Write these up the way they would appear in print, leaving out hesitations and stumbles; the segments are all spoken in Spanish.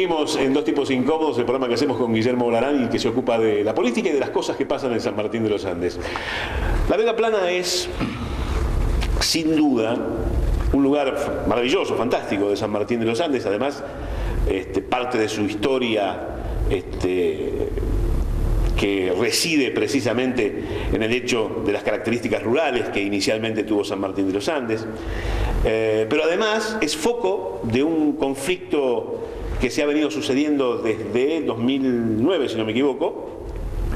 Seguimos en Dos Tipos Incómodos, el programa que hacemos con Guillermo Larán y que se ocupa de la política y de las cosas que pasan en San Martín de los Andes. La Vega Plana es, sin duda, un lugar maravilloso, fantástico de San Martín de los Andes. Además, parte de su historia que reside precisamente en el hecho de las características rurales que inicialmente tuvo San Martín de los Andes. Pero además es foco de un conflicto que se ha venido sucediendo desde 2009, si no me equivoco,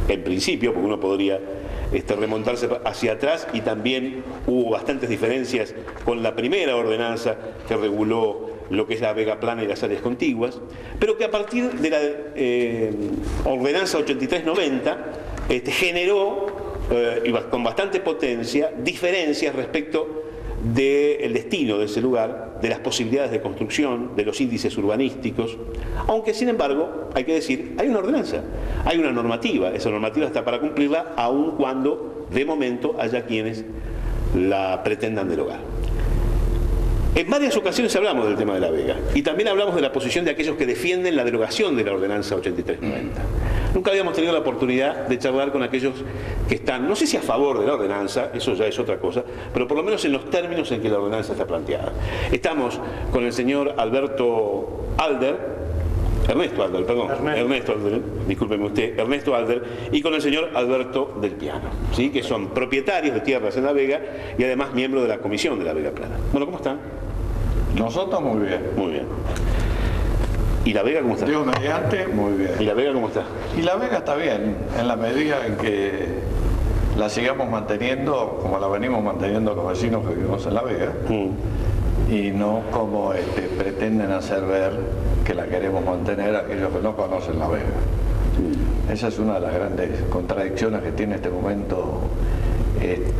en principio, porque uno podría remontarse hacia atrás, y también hubo bastantes diferencias con la primera ordenanza que reguló lo que es la Vega Plana y las áreas contiguas, pero que a partir de la ordenanza 8390 generó, con bastante potencia, diferencias respecto del destino de ese lugar, de las posibilidades de construcción, de los índices urbanísticos, aunque sin embargo, hay que decir, hay una ordenanza, hay una normativa, esa normativa está para cumplirla, aun cuando de momento haya quienes la pretendan derogar. En varias ocasiones hablamos del tema de la Vega y también hablamos de la posición de aquellos que defienden la derogación de la ordenanza 8390. Nunca habíamos tenido la oportunidad de charlar con aquellos que están, no sé si a favor de la ordenanza, eso ya es otra cosa, pero por lo menos en los términos en que la ordenanza está planteada. Estamos con el señor Ernesto Alder, discúlpeme usted, Ernesto Alder, y con el señor Alberto del Piano, ¿sí? Que son propietarios de tierras en la Vega y además miembros de la comisión de la Vega Plana. Bueno, ¿cómo están? Nosotros muy bien. Muy bien. ¿Y la Vega cómo está? Dios mediante, muy bien. ¿Y la Vega cómo está? Y la Vega está bien, en la medida en que la sigamos manteniendo como la venimos manteniendo los vecinos que vivimos en la Vega, y no como pretenden hacer ver que la queremos mantener aquellos que no conocen la Vega. Esa es una de las grandes contradicciones que tiene este momento,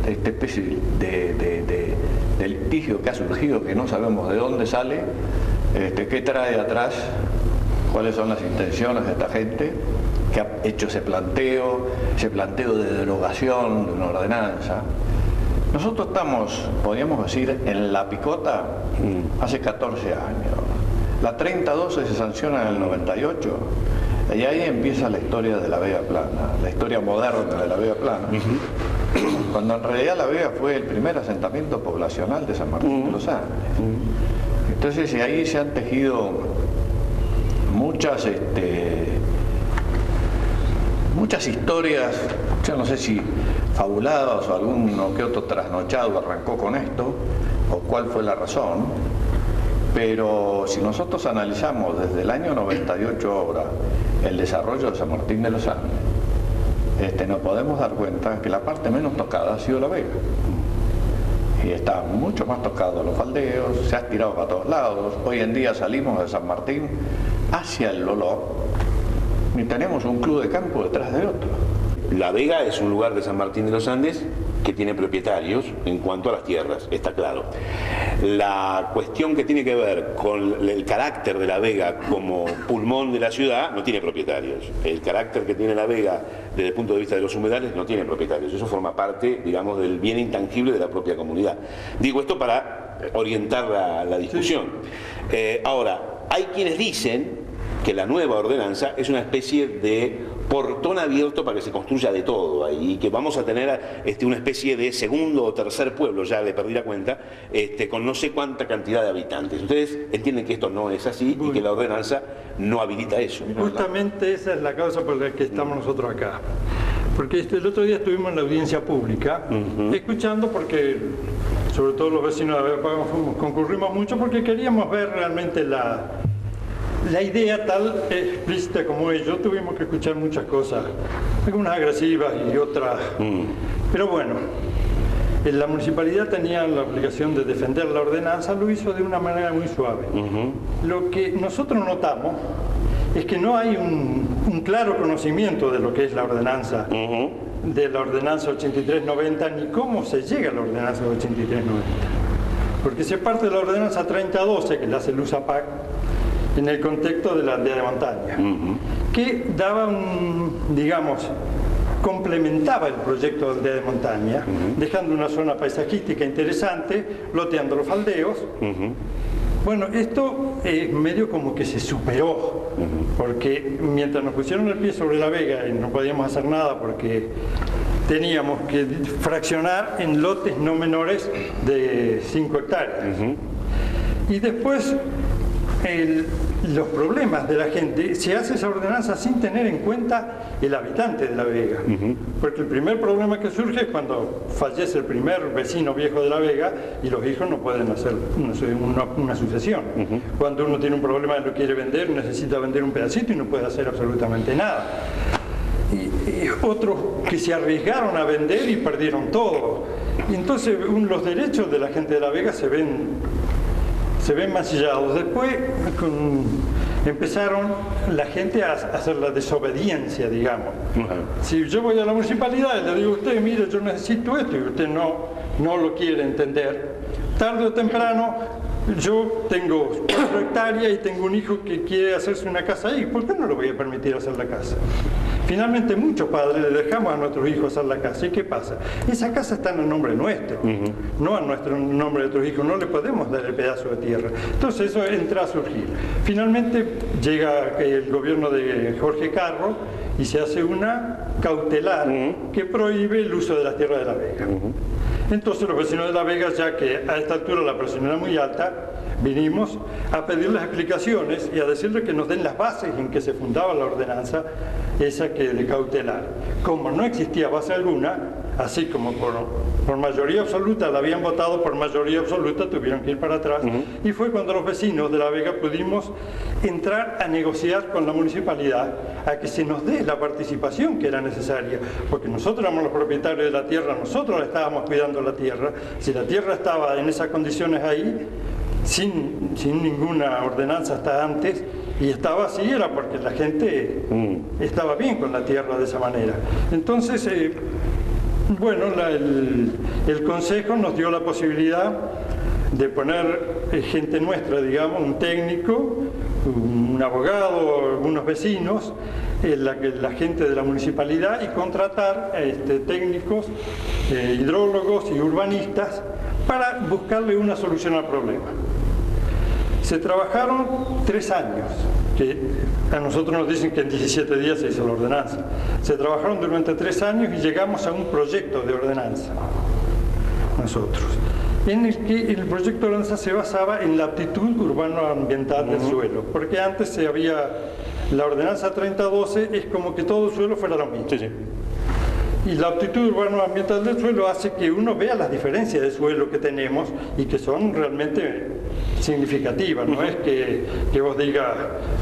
esta especie de litigio que ha surgido, que no sabemos de dónde sale, qué trae atrás, cuáles son las intenciones de esta gente que ha hecho ese planteo de derogación de una ordenanza. Nosotros estamos, podríamos decir, en la picota hace 14 años. La 3012 se sanciona en el 98 y ahí empieza la historia de la Vega Plana, la historia moderna de la Vega Plana, cuando en realidad la Vega fue el primer asentamiento poblacional de San Martín de los Andes. Entonces ahí se han tejido muchas historias, yo no sé si fabuladas o alguno que otro trasnochado arrancó con esto, o cuál fue la razón, pero si nosotros analizamos desde el año 98 ahora el desarrollo de San Martín de los Andes, nos podemos dar cuenta que la parte menos tocada ha sido la Vega. Y está mucho más tocado los faldeos, se ha estirado para todos lados. Hoy en día salimos de San Martín hacia el Loló y tenemos un club de campo detrás de otro. La Vega es un lugar de San Martín de los Andes que tiene propietarios en cuanto a las tierras, está claro. La cuestión que tiene que ver con el carácter de la Vega como pulmón de la ciudad no tiene propietarios. El carácter que tiene la Vega desde el punto de vista de los humedales no tiene propietarios. Eso forma parte, digamos, del bien intangible de la propia comunidad. Digo esto para orientar la discusión. Ahora, hay quienes dicen que la nueva ordenanza es una especie de portón abierto para que se construya de todo ahí, y que vamos a tener una especie de segundo o tercer pueblo, ya le perdí la cuenta, con no sé cuánta cantidad de habitantes. Ustedes entienden que esto no es así y que la ordenanza no habilita eso. Justamente esa es la causa por la que estamos nosotros acá. Porque el otro día estuvimos en la audiencia pública, escuchando, porque sobre todo los vecinos de la Vega concurrimos mucho porque queríamos ver realmente la idea tal explícita como ellos. Tuvimos que escuchar muchas cosas, algunas agresivas y otras, pero bueno, la municipalidad tenía la obligación de defender la ordenanza, lo hizo de una manera muy suave. Lo que nosotros notamos es que no hay un claro conocimiento de lo que es la ordenanza, de la ordenanza 8390, ni cómo se llega a la ordenanza 8390. Porque se parte de la ordenanza 3012, que la hace Lusapac, en el contexto de la aldea de montaña, que daba complementaba el proyecto de aldea de montaña, dejando una zona paisajística interesante, loteando los faldeos, Bueno, esto medio como que se superó, porque mientras nos pusieron el pie sobre la Vega y no podíamos hacer nada porque teníamos que fraccionar en lotes no menores de 5 hectáreas. Y después los problemas de la gente, se hace esa ordenanza sin tener en cuenta el habitante de la Vega. Porque el primer problema que surge es cuando fallece el primer vecino viejo de la Vega y los hijos no pueden hacer una sucesión. Cuando uno tiene un problema y lo quiere vender, necesita vender un pedacito y no puede hacer absolutamente nada. Y otros que se arriesgaron a vender y perdieron todo. Y entonces los derechos de la gente de la Vega se ven mancillados. Después empezaron la gente a hacer la desobediencia, digamos. Si yo voy a la municipalidad y le digo a usted, mire, yo necesito esto, y usted no lo quiere entender, tarde o temprano yo tengo 4 hectáreas y tengo un hijo que quiere hacerse una casa ahí, ¿por qué no le voy a permitir hacer la casa? Finalmente muchos padres le dejamos a nuestros hijos hacer la casa. ¿Y qué pasa? Esa casa está en el nombre nuestro, no en nombre de nuestros hijos. No le podemos dar el pedazo de tierra. Entonces eso entra a surgir. Finalmente llega el gobierno de Jorge Carro y se hace una cautelar que prohíbe el uso de las tierras de la Vega. Entonces los vecinos de la Vega, ya que a esta altura la presión era muy alta, vinimos a pedirles explicaciones y a decirles que nos den las bases en que se fundaba la ordenanza esa que de cautelar. Como no existía base alguna, así como por mayoría absoluta la habían votado por mayoría absoluta, tuvieron que ir para atrás. Y fue cuando los vecinos de la Vega pudimos entrar a negociar con la municipalidad a que se nos dé la participación que era necesaria, porque nosotros éramos los propietarios de la tierra, nosotros estábamos cuidando la tierra. Si la tierra estaba en esas condiciones ahí, sin ninguna ordenanza hasta antes, y estaba así, era porque la gente estaba bien con la tierra de esa manera. Entonces, bueno, el Consejo nos dio la posibilidad de poner gente nuestra, digamos, un técnico, un abogado, unos vecinos, la gente de la municipalidad, y contratar técnicos, hidrólogos y urbanistas para buscarle una solución al problema. Se trabajaron 3 años, que a nosotros nos dicen que en 17 días se hizo la ordenanza. Se trabajaron durante 3 años y llegamos a un proyecto de ordenanza, nosotros, en el que el proyecto de ordenanza se basaba en la aptitud urbano-ambiental del suelo, porque antes la ordenanza 3012 es como que todo el suelo fuera lo mismo. Y la aptitud urbano-ambiental del suelo hace que uno vea las diferencias de suelo que tenemos y que son realmente significativas. No es que vos digas,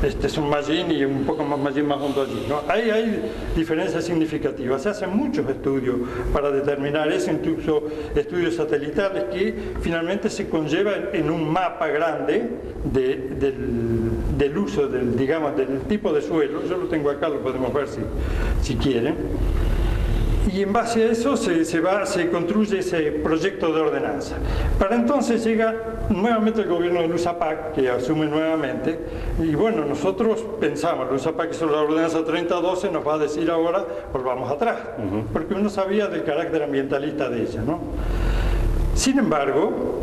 este es un mallín y un poco más mallín más hondo allí. ¿No? Hay diferencias significativas. Se hacen muchos estudios para determinar eso, incluso estudios satelitales que finalmente se conllevan en un mapa grande del uso, del tipo de suelo. Yo lo tengo acá, lo podemos ver si quieren. Y en base a eso se construye ese proyecto de ordenanza. Para entonces llega nuevamente el gobierno de Luzapac, que asume nuevamente, y bueno, nosotros pensamos, Luzapac hizo la ordenanza 3012, nos va a decir ahora, volvamos atrás, porque uno sabía del carácter ambientalista de ella, ¿no? Sin embargo,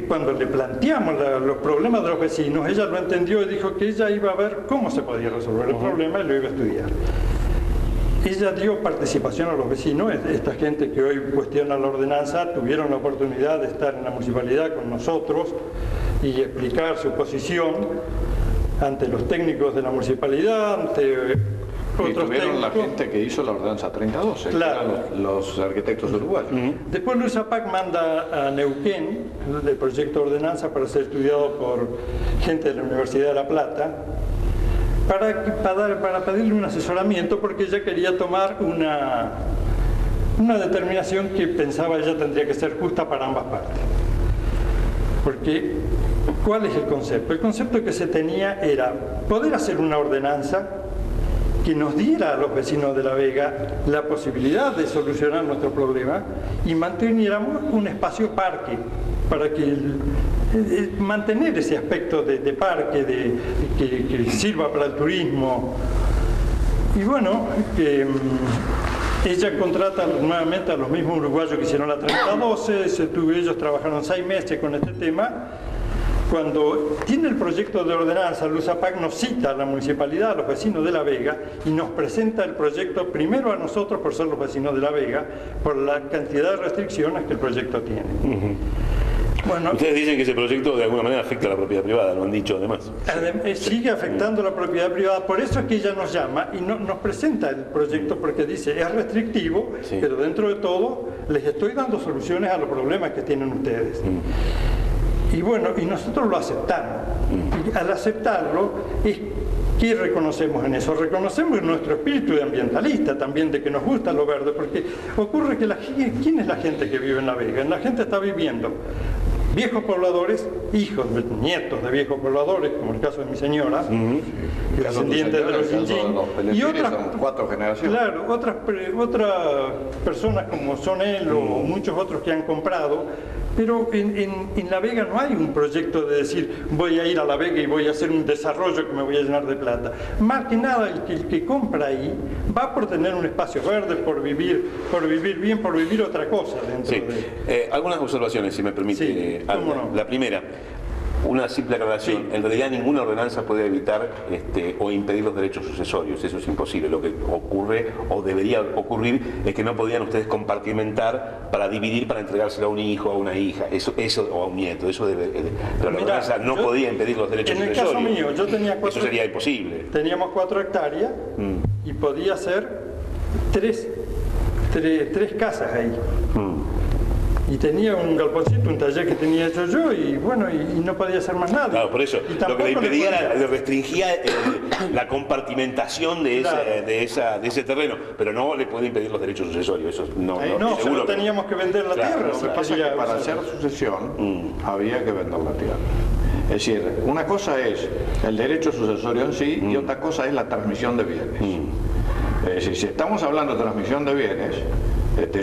cuando le planteamos los problemas de los vecinos, ella lo entendió y dijo que ella iba a ver cómo se podía resolver el problema y lo iba a estudiar. Ella dio participación a los vecinos. Esta gente que hoy cuestiona la ordenanza tuvieron la oportunidad de estar en la municipalidad con nosotros y explicar su posición ante los técnicos de la municipalidad, ante otros técnicos. La gente que hizo la ordenanza 3012, claro, que eran los arquitectos uruguayos. Después Luzapac manda a Neuquén el proyecto de ordenanza para ser estudiado por gente de la Universidad de La Plata, para pedirle un asesoramiento, porque ella quería tomar una determinación que pensaba ella tendría que ser justa para ambas partes. Porque, ¿cuál es el concepto? El concepto que se tenía era poder hacer una ordenanza que nos diera a los vecinos de La Vega la posibilidad de solucionar nuestro problema y manteniéramos un espacio parque para que mantener ese aspecto de parque, que sirva para el turismo. Y bueno, ella contrata nuevamente a los mismos uruguayos que hicieron la 3012, ellos trabajaron 6 meses con este tema cuando tiene el proyecto de ordenanza, Lusapac nos cita a la municipalidad, a los vecinos de La Vega, y nos presenta el proyecto primero a nosotros por ser los vecinos de La Vega, por la cantidad de restricciones que el proyecto tiene. Bueno, ustedes dicen que ese proyecto de alguna manera afecta a la propiedad privada, lo han dicho además. Sigue afectando la propiedad privada, por eso es que ella nos llama y nos presenta el proyecto, porque dice, es restrictivo, sí, pero dentro de todo les estoy dando soluciones a los problemas que tienen ustedes. Y bueno, y nosotros lo aceptamos. Y al aceptarlo, ¿qué reconocemos en eso? Reconocemos nuestro espíritu de ambientalista también, de que nos gusta lo verde, porque ocurre que ¿quién es la gente que vive en La Vega? La gente está viviendo viejos pobladores, hijos, nietos de viejos pobladores, como el caso de mi señora, descendientes de los Yinjin, y otras, son 4 generaciones. Claro, otras personas como son él o muchos otros que han comprado. Pero en La Vega no hay un proyecto de decir voy a ir a La Vega y voy a hacer un desarrollo que me voy a llenar de plata. Más que nada el que compra ahí va por tener un espacio verde, por vivir bien, por vivir otra cosa dentro de... algunas observaciones, si me permite. Sí, ¿cómo no? La primera, una simple aclaración. Sí. En realidad ninguna ordenanza puede evitar o impedir los derechos sucesorios. Eso es imposible. Lo que ocurre o debería ocurrir es que no podían ustedes compartimentar para dividir, para entregárselo a un hijo, a una hija, eso o a un nieto. Eso pero la ordenanza no podía impedir los derechos sucesorios. En el caso mío, yo tenía 4 eso sería imposible. Teníamos 4 hectáreas y podía hacer 3 casas ahí. Y tenía un galponcito, un taller que tenía hecho yo, y bueno, y no podía hacer más nada. Claro, por eso, lo que le impedía le restringía la compartimentación de ese terreno, pero no le puede impedir los derechos sucesorios. Eso no, seguro teníamos que vender la tierra. Lo que pasa es que para hacer sucesión había que vender la tierra. Es decir, una cosa es el derecho sucesorio en sí y otra cosa es la transmisión de bienes. Es decir, si estamos hablando de transmisión de bienes,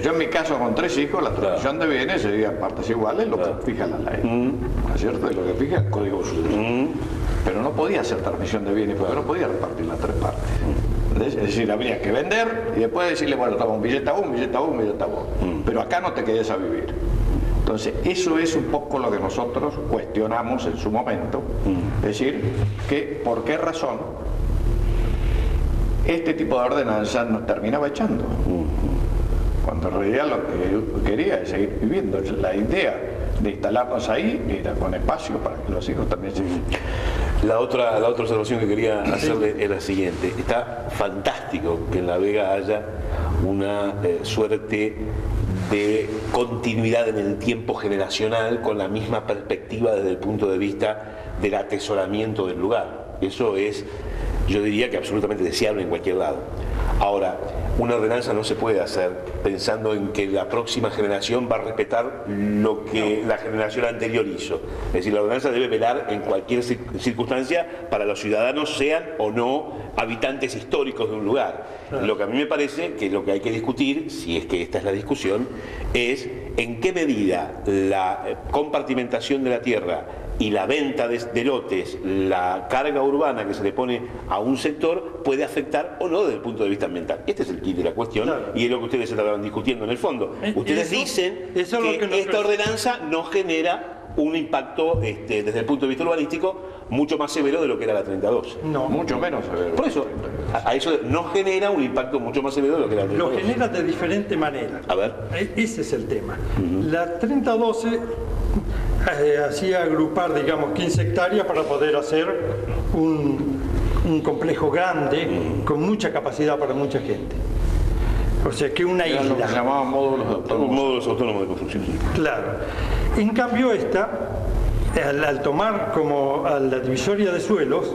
yo en mi caso con 3 hijos, la transmisión de bienes sería partes iguales, lo que fija la ley, ¿no es cierto? Y lo que fija el Código Sucesorio. Pero no podía hacer transmisión de bienes, porque no podía repartir las 3 partes. Es decir, habría que vender y después decirle, bueno, toma un billete a vos, un billete a vos, un billete a vos. Pero acá no te quedes a vivir. Entonces, eso es un poco lo que nosotros cuestionamos en su momento. Es decir, que por qué razón este tipo de ordenanza nos terminaba echando. Cuando en realidad lo que yo quería es seguir viviendo. La idea de instalarnos ahí era con espacio para que los hijos también se vivan. La otra observación que quería hacerle es la siguiente. Está fantástico que en La Vega haya una suerte de continuidad en el tiempo generacional con la misma perspectiva desde el punto de vista del atesoramiento del lugar. Eso es, yo diría que absolutamente deseable en cualquier lado. Ahora, una ordenanza no se puede hacer pensando en que la próxima generación va a respetar lo que la generación anterior hizo. Es decir, la ordenanza debe velar en cualquier circunstancia para los ciudadanos, sean o no habitantes históricos de un lugar. Lo que a mí me parece que lo que hay que discutir, si es que esta es la discusión, es en qué medida la compartimentación de la tierra y la venta de lotes, la carga urbana que se le pone a un sector puede afectar o no desde el punto de vista ambiental. Este es el kit de la cuestión, y es lo que ustedes estaban discutiendo en el fondo. Ustedes dicen que esta ordenanza no genera un impacto desde el punto de vista urbanístico mucho más severo de lo que era la 3012. No, mucho menos severo. Por eso, a eso no genera un impacto mucho más severo de lo que era la 3012. Lo genera de diferente manera. A ver. Ese es el tema. La 3012 hacía agrupar, digamos, 15 hectáreas para poder hacer un complejo grande con mucha capacidad para mucha gente. O sea, que una isla. Lo que se llamaban módulos autónomos de construcción. Claro. En cambio esta, al tomar como a la divisoria de suelos,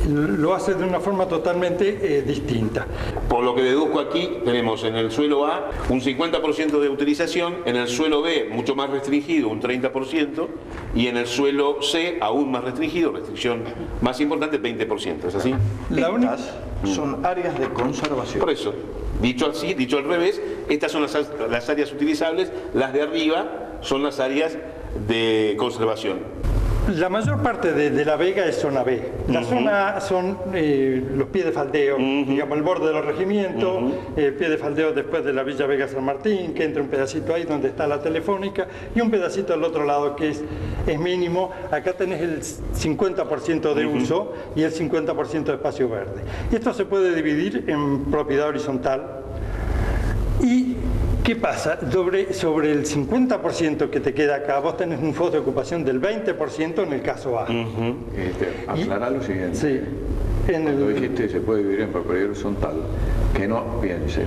lo hace de una forma totalmente distinta. Por lo que deduzco aquí, tenemos en el suelo A un 50% de utilización, en el suelo B mucho más restringido, un 30%, y en el suelo C aún más restringido, restricción más importante, 20%. ¿Es así? Estas son áreas de conservación. Por eso, dicho así, dicho al revés, estas son las áreas utilizables, las de arriba son las áreas de conservación. La mayor parte de La Vega es zona B. La zona A son los pies de faldeo, digamos el borde de los regimientos, pie de faldeo después de la Villa Vega San Martín, que entra un pedacito ahí donde está la telefónica y un pedacito al otro lado que es mínimo. Acá tenés el 50% de uso y el 50% de espacio verde. Esto se puede dividir en propiedad horizontal. ¿Y qué pasa? Sobre el 50% que te queda acá, vos tenés un fondo de ocupación del 20% en el caso A. Aclarar lo siguiente. Sí. Cuando dijiste se puede vivir en propiedad horizontal, que no piense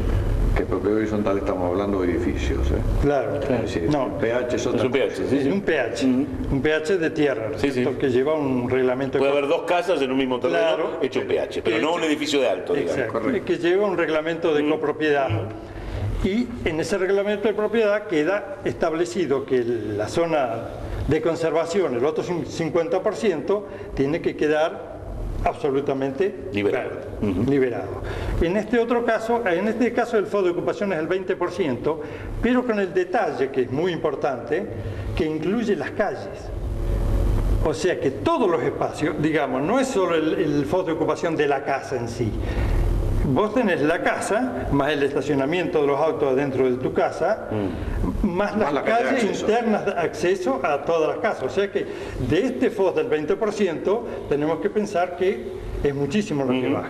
que propiedad horizontal estamos hablando de edificios. Claro. Es decir, No. pH es otra Es un pH, cosa. sí, sí. Un pH, un pH de tierra, Sí, sí. que lleva un reglamento. Puede haber dos casas en un mismo terreno Claro. hecho pH, pero no un edificio de alto, digamos. Exacto, que lleva un reglamento de copropiedad. Y en ese reglamento de propiedad queda establecido que la zona de conservación, el otro 50%, tiene que quedar absolutamente Liberado. liberado. En este caso el fondo de ocupación es el 20%, pero con el detalle, que es muy importante, que incluye las calles. O sea que todos los espacios, digamos, no es solo el fondo de ocupación de la casa en sí. Vos tenés la casa, más el estacionamiento de los autos dentro de tu casa, más las la calle de calles acceso. internas de acceso a todas las casas. O sea que de este FOS del 20% tenemos que pensar que es muchísimo lo que baja.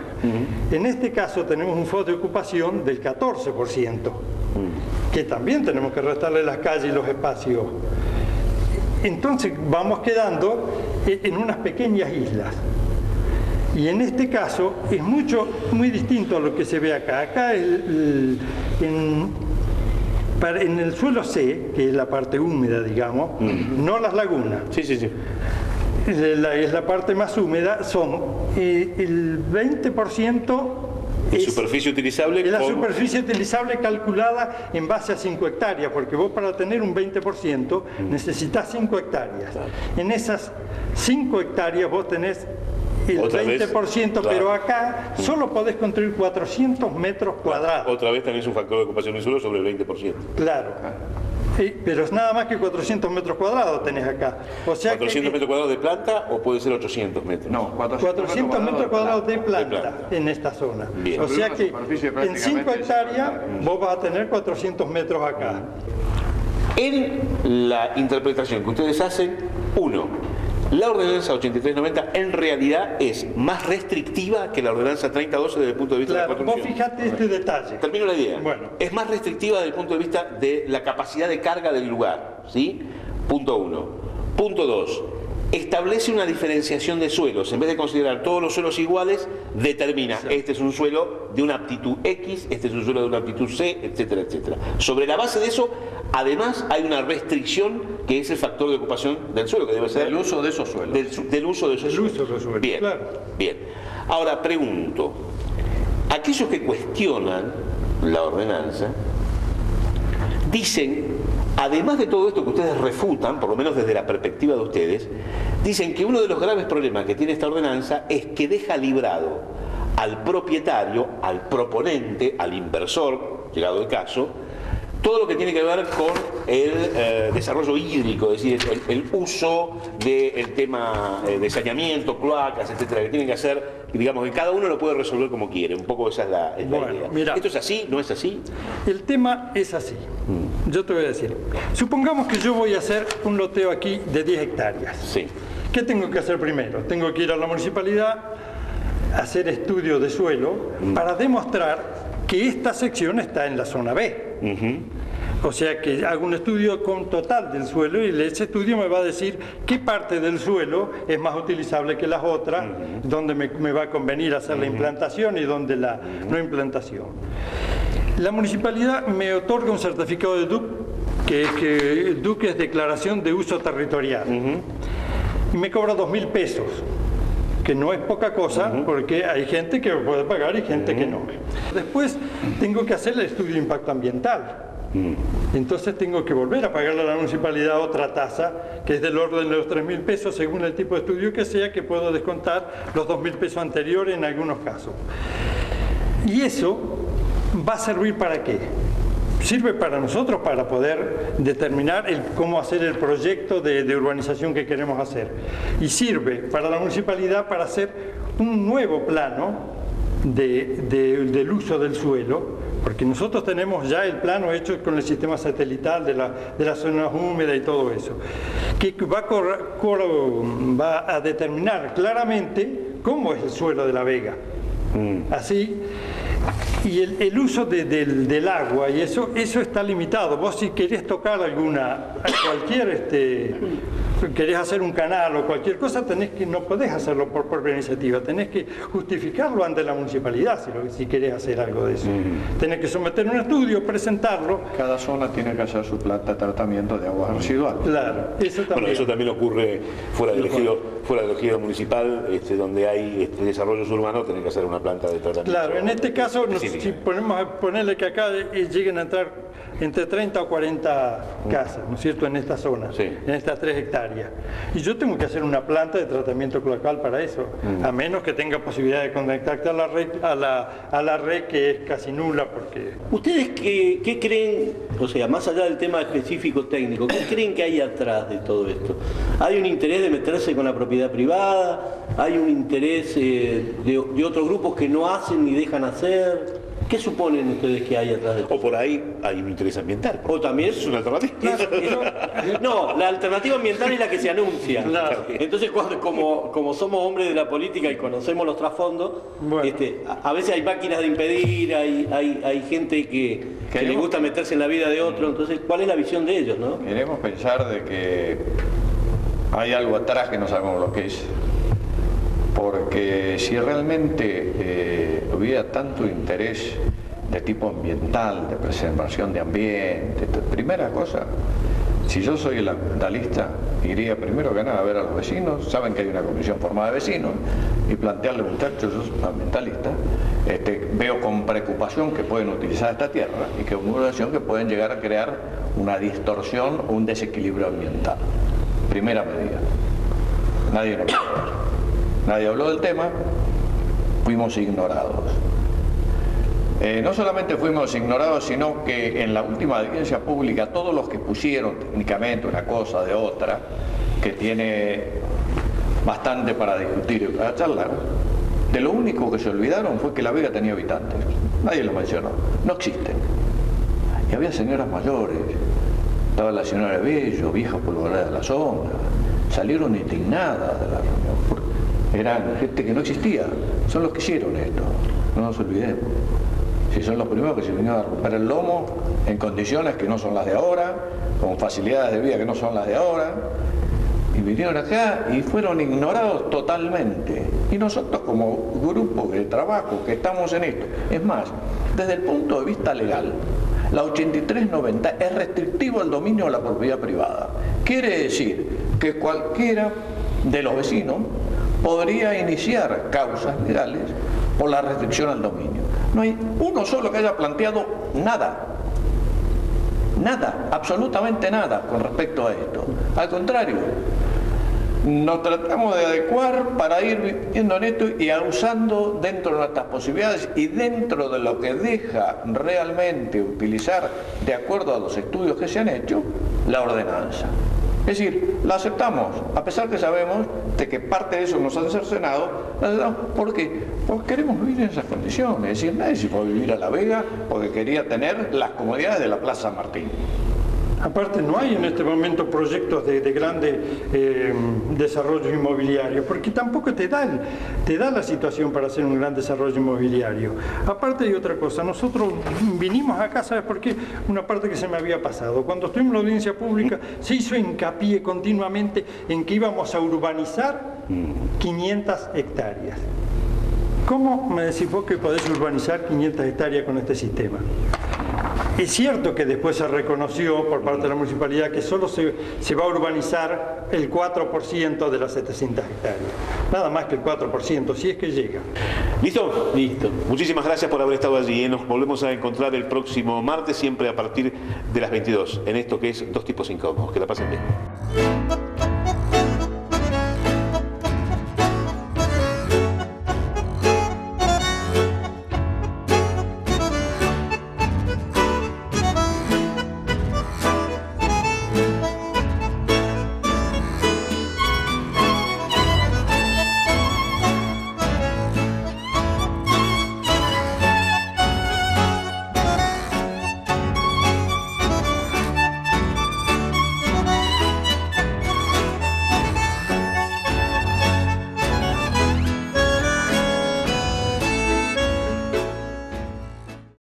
En este caso tenemos un FOS de ocupación del 14%, que también tenemos que restarle las calles y los espacios. Entonces vamos quedando en unas pequeñas islas. Y en este caso es muy distinto a lo que se ve acá. Acá en el suelo C, que es la parte húmeda, digamos, no las lagunas, Sí, sí, sí. es la parte más húmeda, son el 20% De superficie utilizable. es la con- superficie utilizable calculada en base a 5 hectáreas, porque vos para tener un 20% necesitas 5 hectáreas. En esas 5 hectáreas vos tenés el Otra vez, 20%, claro. pero acá solo podés construir 400 metros cuadrados. Otra vez tenés un factor de ocupación del suelo sobre el 20%. Claro. Pero es nada más que 400 metros cuadrados tenés acá. O sea 400 que metros cuadrados de planta o puede ser 800 metros. No, 400 metros cuadrados de planta planta. en esta zona. Bien. O sea Una que superficie en prácticamente 5 hectáreas 50. vos vas a tener 400 metros acá. En la interpretación que ustedes hacen, la ordenanza 8390 en realidad es más restrictiva que la ordenanza 3012 desde el punto de vista Claro, de la vos construcción. fijate este detalle. Termino la idea. Bueno. Es más restrictiva desde el punto de vista de la capacidad de carga del lugar, ¿sí? Punto 1. Punto 2. Establece una diferenciación de suelos. En vez de considerar todos los suelos iguales, determina, este es un suelo de una aptitud X, este es un suelo de una aptitud C, etcétera, etcétera. Sobre la base de eso, además hay una restricción que es el factor de ocupación del suelo, que debe ser El uso de esos suelos. del uso de esos El suelos. uso de los suelos, Bien, claro. bien. Ahora pregunto, aquellos que cuestionan la ordenanza dicen, además de todo esto que ustedes refutan, por lo menos desde la perspectiva de ustedes, dicen que uno de los graves problemas que tiene esta ordenanza es que deja librado al propietario, al proponente, al inversor, llegado el caso, todo lo que tiene que ver con el desarrollo hídrico, es decir, el uso del tema de saneamiento, cloacas, etcétera, que tienen que hacer, digamos, que cada uno lo puede resolver como quiere, un poco esa es la Bueno, idea. mira. ¿Esto es así? ¿No es así? El tema es así. Yo te voy a decir. Supongamos que yo voy a hacer un loteo aquí de 10 hectáreas. Sí. ¿Qué tengo que hacer primero? Tengo que ir a la municipalidad, hacer estudio de suelo para demostrar que esta sección está en la zona B. O sea que hago un estudio total del suelo y ese estudio me va a decir qué parte del suelo es más utilizable que las otras, dónde me va a convenir hacer la implantación y dónde la no implantación. La municipalidad me otorga un certificado de DUC, que DUC es Declaración de Uso Territorial, y me cobra 2.000 pesos. Que no es poca cosa, porque hay gente que puede pagar y gente que no. Después tengo que hacer el estudio de impacto ambiental. Entonces tengo que volver a pagarle a la municipalidad otra tasa, que es del orden de los 3.000 pesos, según el tipo de estudio que sea, que puedo descontar los 2.000 pesos anteriores en algunos casos. ¿Y eso va a servir para qué? sirve para nosotros para poder determinar cómo hacer el proyecto de urbanización que queremos hacer. Y sirve para la municipalidad para hacer un nuevo plano del uso del suelo, porque nosotros tenemos ya el plano hecho con el sistema satelital de las zonas húmedas y todo eso, que va a determinar claramente cómo es el suelo de La Vega. Así, y el uso del agua y eso está limitado. Vos si querés tocar querés hacer un canal o cualquier cosa, no podés hacerlo por propia iniciativa, tenés que justificarlo ante la municipalidad si querés hacer algo de eso. Tenés que someter un estudio, presentarlo. Cada zona tiene que hacer su planta de tratamiento de aguas residuales. Claro, eso también. Bueno, eso también ocurre fuera del ejido municipal, donde hay desarrollos urbanos, tenés que hacer una planta de tratamiento. Claro, en este caso, si ponerle que acá lleguen a entrar entre 30 o 40 casas, ¿no es cierto?, en esta zona, en estas 3 hectáreas. Y yo tengo que hacer una planta de tratamiento cloacal para eso, a menos que tenga posibilidad de conectarte a la red, que es casi nula. Porque... ¿Ustedes qué creen, o sea, más allá del tema específico técnico, qué creen que hay atrás de todo esto? ¿Hay un interés de meterse con la propiedad privada? ¿Hay un interés de otros grupos que no hacen ni dejan hacer? ¿Qué suponen ustedes que hay atrás de todo? O por ahí hay un interés ambiental. O también es una alternativa. No, la alternativa ambiental es la que se anuncia. Claro. Entonces, como somos hombres de la política y conocemos los trasfondos, bueno, a veces hay máquinas de impedir, hay gente que le gusta meterse en la vida de otro. Entonces, ¿cuál es la visión de ellos, no? Queremos pensar de que hay algo atrás que no sabemos lo que es. Porque si realmente hubiera tanto interés de tipo ambiental, de preservación de ambiente, primera cosa, si yo soy el ambientalista, iría primero que nada a ver a los vecinos, saben que hay una comisión formada de vecinos, y plantearle, muchachos, yo soy ambientalista, veo con preocupación que pueden utilizar esta tierra y que que pueden llegar a crear una distorsión o un desequilibrio ambiental. Primera medida. Nadie lo puede ver. Nadie habló del tema, fuimos ignorados. No solamente fuimos ignorados, sino que en la última audiencia pública todos los que pusieron técnicamente una cosa de otra, que tiene bastante para discutir y para charlar, de lo único que se olvidaron fue que La Vega tenía habitantes. Nadie lo mencionó, no existen. Y había señoras mayores, estaba la señora Bello, vieja polvorera de la zona, salieron indignadas de la reunión. Eran gente que no existía, son los que hicieron esto, no nos olvidemos. Si son los primeros que se vinieron a romper el lomo en condiciones que no son las de ahora, con facilidades de vida que no son las de ahora, y vinieron acá y fueron ignorados totalmente. Y nosotros como grupo de trabajo que estamos en esto, es más, desde el punto de vista legal, la 8390 es restrictivo al dominio de la propiedad privada. Quiere decir que cualquiera de los vecinos podría iniciar causas legales por la restricción al dominio. No hay uno solo que haya planteado nada, absolutamente nada con respecto a esto. Al contrario, nos tratamos de adecuar para ir viendo en esto y usando dentro de nuestras posibilidades y dentro de lo que deja realmente utilizar, de acuerdo a los estudios que se han hecho, la ordenanza. Es decir, la aceptamos, a pesar que sabemos de que parte de eso nos han cercenado, la aceptamos. ¿Por qué? Porque queremos vivir en esas condiciones. Es decir, nadie se fue a vivir a La Vega porque quería tener las comodidades de la Plaza San Martín. Aparte, no hay en este momento proyectos de grandes desarrollos inmobiliarios, porque tampoco te da la situación para hacer un gran desarrollo inmobiliario. Aparte hay otra cosa, nosotros vinimos acá, ¿sabes por qué? Una parte que se me había pasado. Cuando estuvimos en la audiencia pública se hizo hincapié continuamente en que íbamos a urbanizar 500 hectáreas. ¿Cómo me decís vos que podés urbanizar 500 hectáreas con este sistema? Es cierto que después se reconoció por parte de la municipalidad que solo se va a urbanizar el 4% de las 700 hectáreas. Nada más que el 4%, si es que llega. ¿Listo? Listo. Muchísimas gracias por haber estado allí. Nos volvemos a encontrar el próximo martes, siempre a partir de las 22, en esto que es Dos Tipos Incómodos. Que la pasen bien.